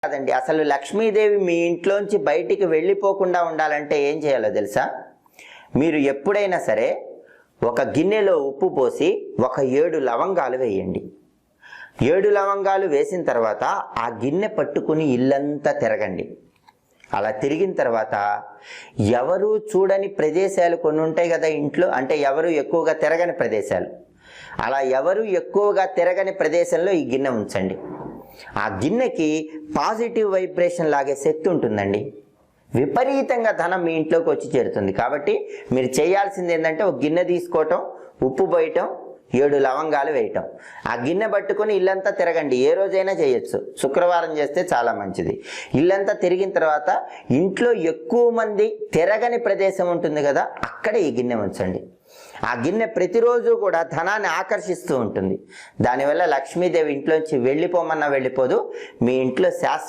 కాదండి, అసలు లక్ష్మీదేవి మీ ఇంట్లోంచి బయటికి వెళ్ళిపోకుండా ఉండాలంటే ఏం చేయాలో తెలుసా? మీరు ఎప్పుడైనా సరే ఒక గిన్నెలో ఉప్పు పోసి ఒక 7 లవంగాలు వేయండి. 7 లవంగాలు వేసిన తర్వాత ఆ గిన్నె పట్టుకుని ఇల్లంతా తిరగండి. అలా తిరిగిన తర్వాత ఎవరు చూడని ప్రదేశాలు కొన్ని ఉంటాయి కదా ఇంట్లో, అంటే ఎవరు ఎక్కువగా తిరగని ప్రదేశాలు. అలా ఎవరు ఎక్కువగా తిరగని ప్రదేశంలో ఈ గిన్నె ఉంచండి. ఆ గిన్నెకి పాజిటివ్ వైబ్రేషన్ లాగే శక్తి ఉంటుందండి. విపరీతంగా ధనం మీ ఇంట్లోకి వచ్చి చేరుతుంది. కాబట్టి మీరు చేయాల్సింది ఏంటంటే ఒక గిన్నె తీసుకోవటం, ఉప్పు పోయటం, 7 లవంగాలు వేయటం, ఆ గిన్నె పట్టుకొని ఇల్లంతా తిరగండి. ఏ రోజైనా చేయొచ్చు, శుక్రవారం చేస్తే చాలా మంచిది. ఇల్లంతా తిరిగిన తర్వాత ఇంట్లో ఎక్కువ మంది తిరగని ప్రదేశం ఉంటుంది కదా, అక్కడ ఈ గిన్నె ఉంచండి. ఆ గిన్నె ప్రతిరోజు కూడా ధనాన్ని ఆకర్షిస్తూ ఉంటుంది. దానివల్ల లక్ష్మీదేవి ఇంట్లోంచి వెళ్ళిపోమన్నా వెళ్ళిపోదు. మీ ఇంట్లో శాశ్వత